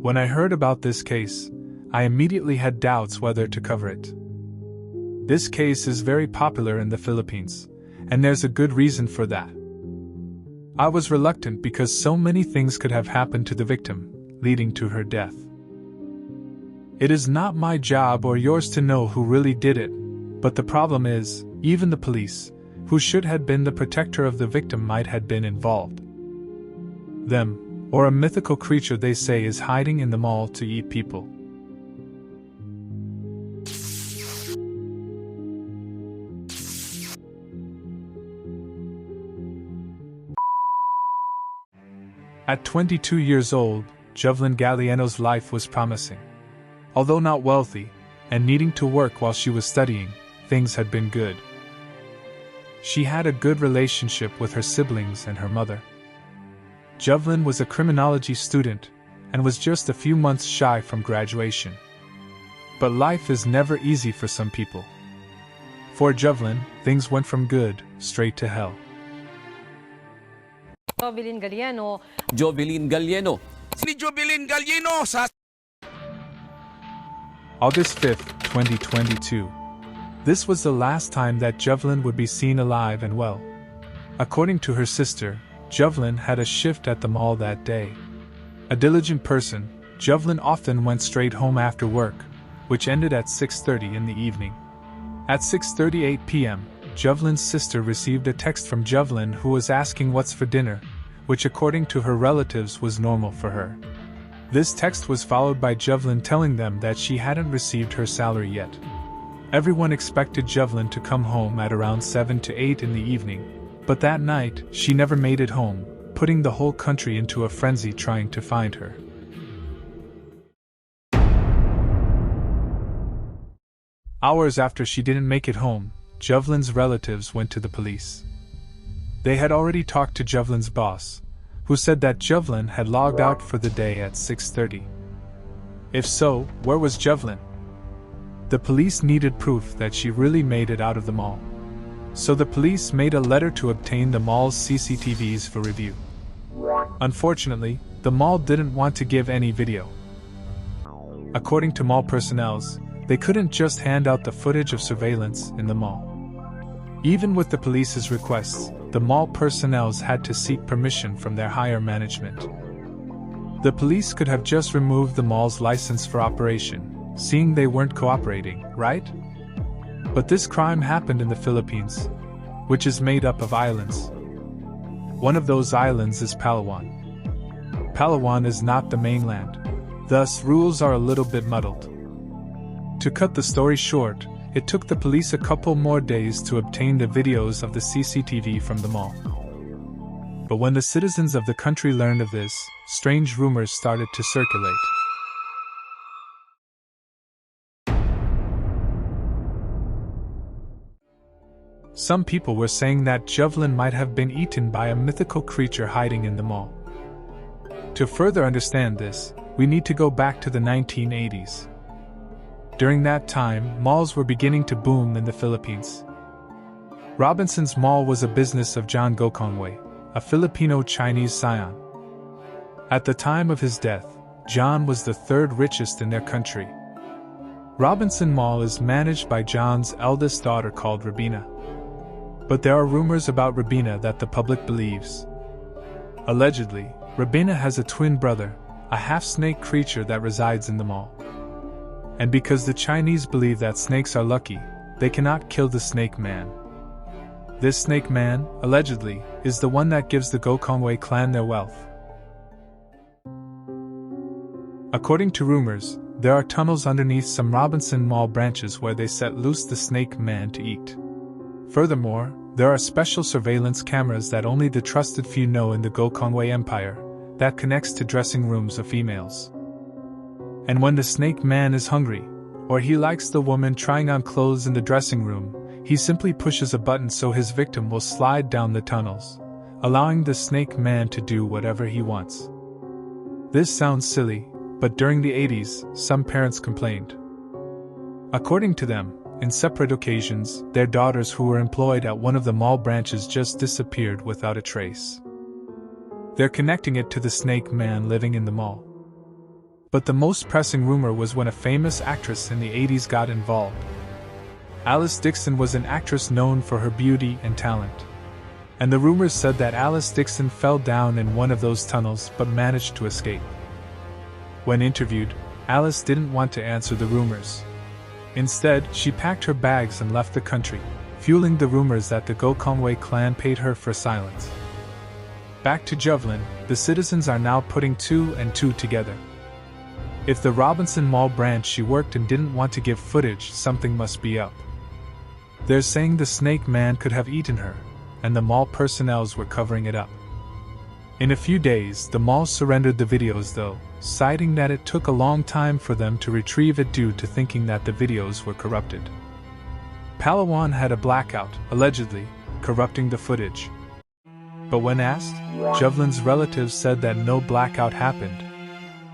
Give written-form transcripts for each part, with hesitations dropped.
When I heard about this case, I immediately had doubts whether to cover it. This case is very popular in the Philippines, and there's a good reason for that. I was reluctant because so many things could have happened to the victim, leading to her death. It is not my job or yours to know who really did it, but the problem is, even the police, who should have been the protector of the victim, might have been involved. Them, or a mythical creature they say is hiding in the mall to eat people. At 22 years old, Jovelyn Galleno's life was promising. Although not wealthy, and needing to work while she was studying, things had been good. She had a good relationship with her siblings and her mother. Jovelyn was a criminology student, and was just a few months shy from graduation. But life is never easy for some people. For Jovelyn, things went from good, straight to hell. Jovelyn Galleno. Jovelyn Galleno. Si Jovelyn Galleno sa August 5, 2022. This was the last time that Jovelyn would be seen alive and well. According to her sister, Jovelyn had a shift at the mall that day. A diligent person, Jovelyn often went straight home after work, which ended at 6:30 in the evening. At 6:38 p.m., Jovelyn's sister received a text from Jovelyn who was asking what's for dinner, which according to her relatives was normal for her. This text was followed by Jovelyn telling them that she hadn't received her salary yet. Everyone expected Jovelyn to come home at around 7 to 8 in the evening, but that night she never made it home, putting the whole country into a frenzy trying to find her. Hours after she didn't make it home, Jovelyn's relatives went to the police. They had already talked to Jovelyn's boss, who said that Jovelyn had logged out for the day at 6:30. If so, where was Jovelyn? The police needed proof that she really made it out of the mall. So the police made a letter to obtain the mall's CCTVs for review. Unfortunately, the mall didn't want to give any video. According to mall personnel, they couldn't just hand out the footage of surveillance in the mall. Even with the police's requests, the mall personnel had to seek permission from their higher management. The police could have just removed the mall's license for operation, seeing they weren't cooperating, right? But this crime happened in the Philippines, which is made up of islands. One of those islands is Palawan. Palawan is not the mainland, thus rules are a little bit muddled. To cut the story short, it took the police a couple more days to obtain the videos of the CCTV from the mall. But when the citizens of the country learned of this, strange rumors started to circulate. Some people were saying that Jovelyn might have been eaten by a mythical creature hiding in the mall. To further understand this, we need to go back to the 1980s. During that time, malls were beginning to boom in the Philippines. Robinson's Mall was a business of John Gokongwei, a Filipino-Chinese scion. At the time of his death, John was the third richest in their country. Robinson Mall is managed by John's eldest daughter called Rabina. But there are rumors about Rabina that the public believes. Allegedly, Rabina has a twin brother, a half-snake creature that resides in the mall. And because the Chinese believe that snakes are lucky, they cannot kill the snake man. This snake man, allegedly, is the one that gives the Gokongwei clan their wealth. According to rumors, there are tunnels underneath some Robinson Mall branches where they set loose the snake man to eat. Furthermore, there are special surveillance cameras that only the trusted few know in the Gokongwei Empire, that connects to dressing rooms of females. And when the snake man is hungry, or he likes the woman trying on clothes in the dressing room, he simply pushes a button so his victim will slide down the tunnels, allowing the snake man to do whatever he wants. This sounds silly, but during the 80s, some parents complained. According to them, in separate occasions, their daughters who were employed at one of the mall branches just disappeared without a trace. They're connecting it to the snake man living in the mall. But the most pressing rumor was when a famous actress in the 80s got involved. Alice Dixon was an actress known for her beauty and talent. And the rumors said that Alice Dixon fell down in one of those tunnels but managed to escape. When interviewed, Alice didn't want to answer the rumors. Instead, she packed her bags and left the country, fueling the rumors that the Gokongwei clan paid her for silence. Back to Jovelyn, the citizens are now putting two and two together. If the Robinson Mall branch she worked in didn't want to give footage, something must be up. They're saying the snake man could have eaten her, and the mall personnels were covering it up. In a few days, the mall surrendered the videos though, citing that it took a long time for them to retrieve it due to thinking that the videos were corrupted. Palawan had a blackout, allegedly, corrupting the footage. But when asked, Jovelyn's relatives said that no blackout happened.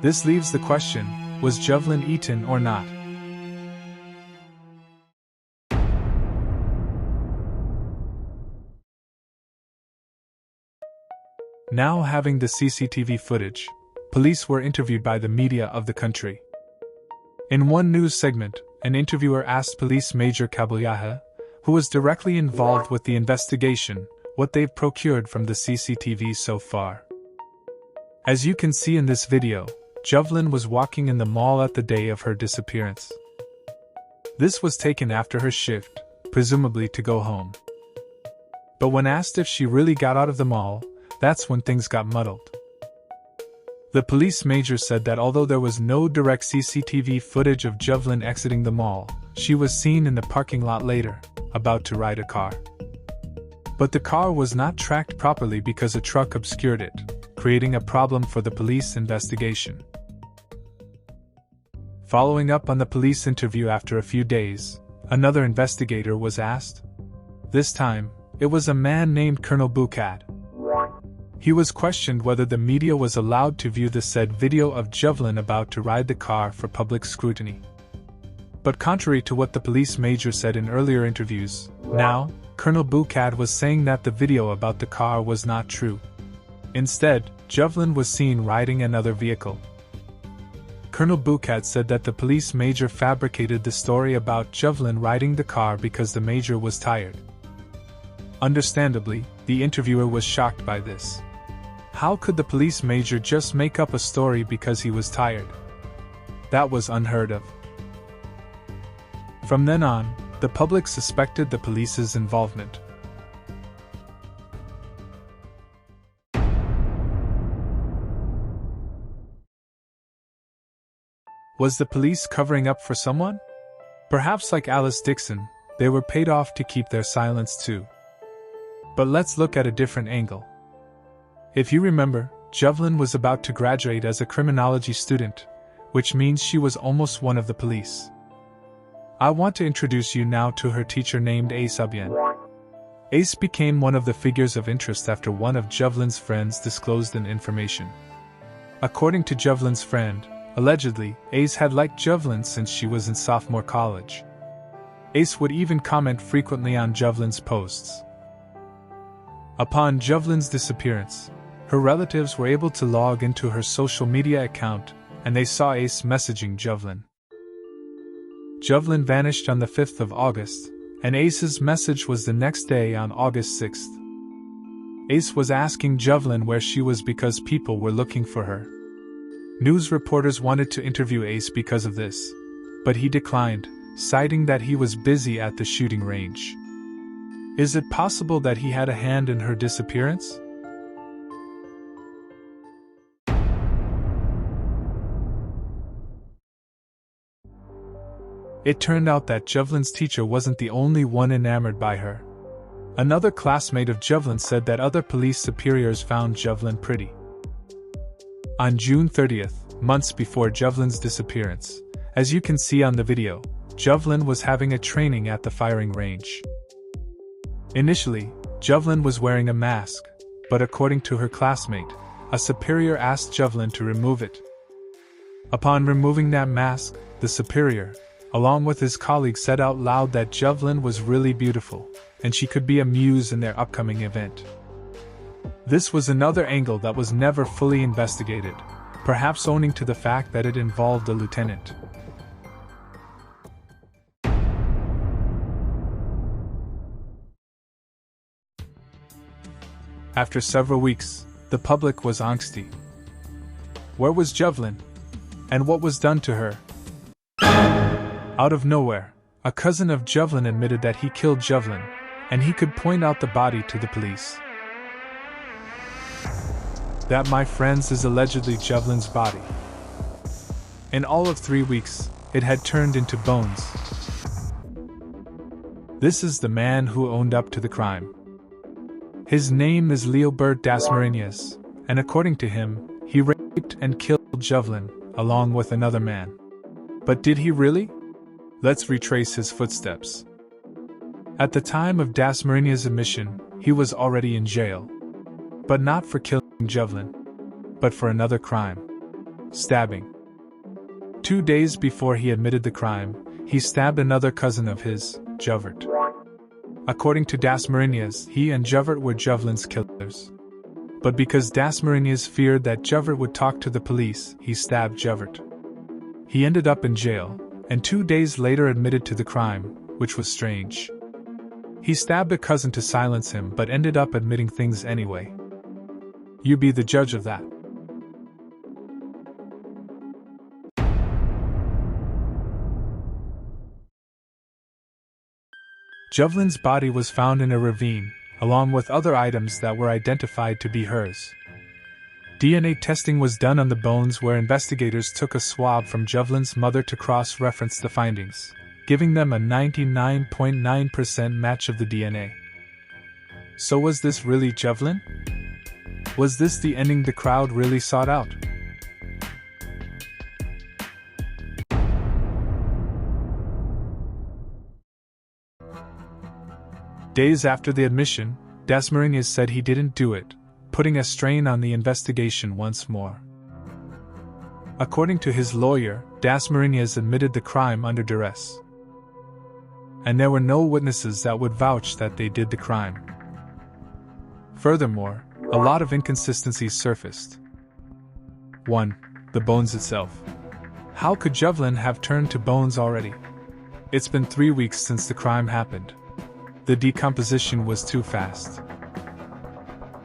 This leaves the question, was Jovelyn eaten or not? Now having the CCTV footage, police were interviewed by the media of the country. In one news segment, an interviewer asked Police Major Kabuyaha, who was directly involved with the investigation, what they've procured from the CCTV so far. As you can see in this video, Jovelyn was walking in the mall at the day of her disappearance. This was taken after her shift, presumably to go home. But when asked if she really got out of the mall, that's when things got muddled. The police major said that although there was no direct CCTV footage of Jovelyn exiting the mall, she was seen in the parking lot later, about to ride a car. But the car was not tracked properly because a truck obscured it, creating a problem for the police investigation. Following up on the police interview after a few days, another investigator was asked. This time, it was a man named Colonel Bukat. He was questioned whether the media was allowed to view the said video of Jovelyn about to ride the car for public scrutiny. But contrary to what the police major said in earlier interviews, now, Colonel Bukat was saying that the video about the car was not true. Instead, Jovelyn was seen riding another vehicle. Colonel Bukat said that the police major fabricated the story about Jovelyn riding the car because the major was tired. Understandably, the interviewer was shocked by this. How could the police major just make up a story because he was tired? That was unheard of. From then on, the public suspected the police's involvement. Was the police covering up for someone? Perhaps like Alice Dixon, they were paid off to keep their silence too. But let's look at a different angle. If you remember, Jovelyn was about to graduate as a criminology student, which means she was almost one of the police. I want to introduce you now to her teacher named Ace Ubyen. Ace became one of the figures of interest after one of Jovelyn's friends disclosed an information. According to Jovelyn's friend, allegedly, Ace had liked Jovelyn since she was in sophomore college. Ace would even comment frequently on Jovelyn's posts. Upon Jovelyn's disappearance, her relatives were able to log into her social media account, and they saw Ace messaging Jovelyn. Jovelyn vanished on the 5th of August, and Ace's message was the next day on August 6th. Ace was asking Jovelyn where she was because people were looking for her. News reporters wanted to interview Ace because of this, but he declined, citing that he was busy at the shooting range. Is it possible that he had a hand in her disappearance? It turned out that Jovelyn's teacher wasn't the only one enamored by her. Another classmate of Jovelyn said that other police superiors found Jovelyn pretty. On June 30th, months before Jovelyn's disappearance, as you can see on the video, Jovelyn was having a training at the firing range. Initially, Jovelyn was wearing a mask, but according to her classmate, a superior asked Jovelyn to remove it. Upon removing that mask, the superior, along with his colleagues, said out loud that Jovelyn was really beautiful, and she could be a muse in their upcoming event. This was another angle that was never fully investigated, perhaps owning to the fact that it involved a lieutenant. After several weeks, the public was angsty. Where was Jovelyn? And what was done to her? Out of nowhere, a cousin of Jovelyn admitted that he killed Jovelyn, and he could point out the body to the police. That, my friends, is allegedly Jovelyn's body. In all of 3 weeks, it had turned into bones. This is the man who owned up to the crime. His name is Leobert Dasmariñas, and according to him, he raped and killed Jovelyn, along with another man. But did he really? Let's retrace his footsteps. At the time of Dasmariñas' admission, he was already in jail. But not for killing Jovelyn, but for another crime: stabbing. 2 days before he admitted the crime, he stabbed another cousin of his, Jovert. According to Dasmariñas, he and Jovert were Jovelyn's killers. But because Dasmariñas feared that Jovert would talk to the police, he stabbed Jovert. He ended up in jail, and 2 days later admitted to the crime, which was strange. He stabbed a cousin to silence him but ended up admitting things anyway. You be the judge of that. Jovelyn's body was found in a ravine, along with other items that were identified to be hers. DNA testing was done on the bones, where investigators took a swab from Jovelyn's mother to cross-reference the findings, giving them a 99.9% match of the DNA. So was this really Jovelyn? Was this the ending the crowd really sought out? Days after the admission, Dasmariñas said he didn't do it, putting a strain on the investigation once more. According to his lawyer, Dasmariñas admitted the crime under duress. And there were no witnesses that would vouch that they did the crime. Furthermore, a lot of inconsistencies surfaced. 1. The bones itself. How could Jovelyn have turned to bones already? It's been 3 weeks since the crime happened. The decomposition was too fast.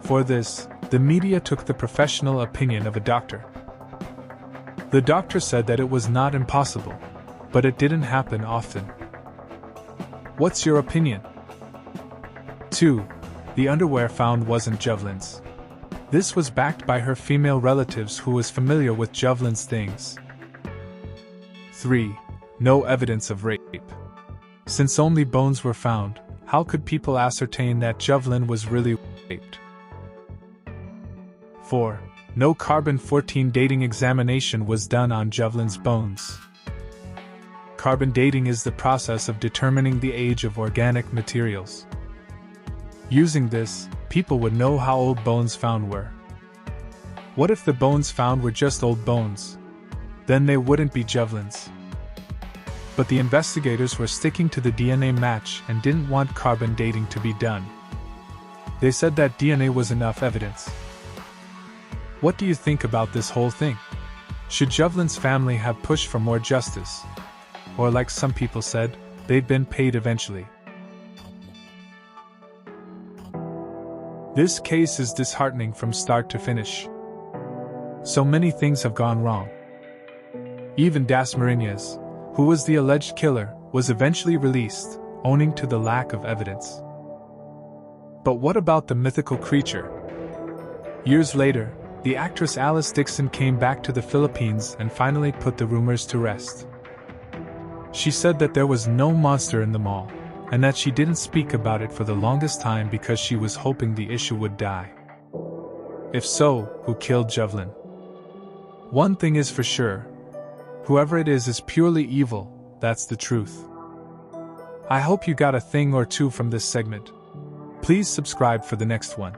For this, the media took the professional opinion of a doctor. The doctor said that it was not impossible, but it didn't happen often. What's your opinion? 2. The underwear found wasn't Jovelyn's. This was backed by her female relatives who was familiar with Jovelyn's things. 3. No evidence of rape. Since only bones were found, how could people ascertain that Jovelyn was really raped? 4. No carbon-14 dating examination was done on Jovelyn's bones. Carbon dating is the process of determining the age of organic materials. Using this, people would know how old bones found were. What if the bones found were just old bones? Then they wouldn't be Jovelyn's. But the investigators were sticking to the DNA match and didn't want carbon dating to be done. They said that DNA was enough evidence. What do you think about this whole thing? Should Jovelyn's family have pushed for more justice? Or like some people said, they'd been paid eventually? This case is disheartening from start to finish. So many things have gone wrong. Even Dasmariñas, who was the alleged killer, was eventually released, owning to the lack of evidence. But what about the mythical creature? Years later, the actress Alice Dixon came back to the Philippines and finally put the rumors to rest. She said that there was no monster in the mall, and that she didn't speak about it for the longest time because she was hoping the issue would die. If so, who killed Jovelyn? One thing is for sure. Whoever it is purely evil, that's the truth. I hope you got a thing or two from this segment. Please subscribe for the next one.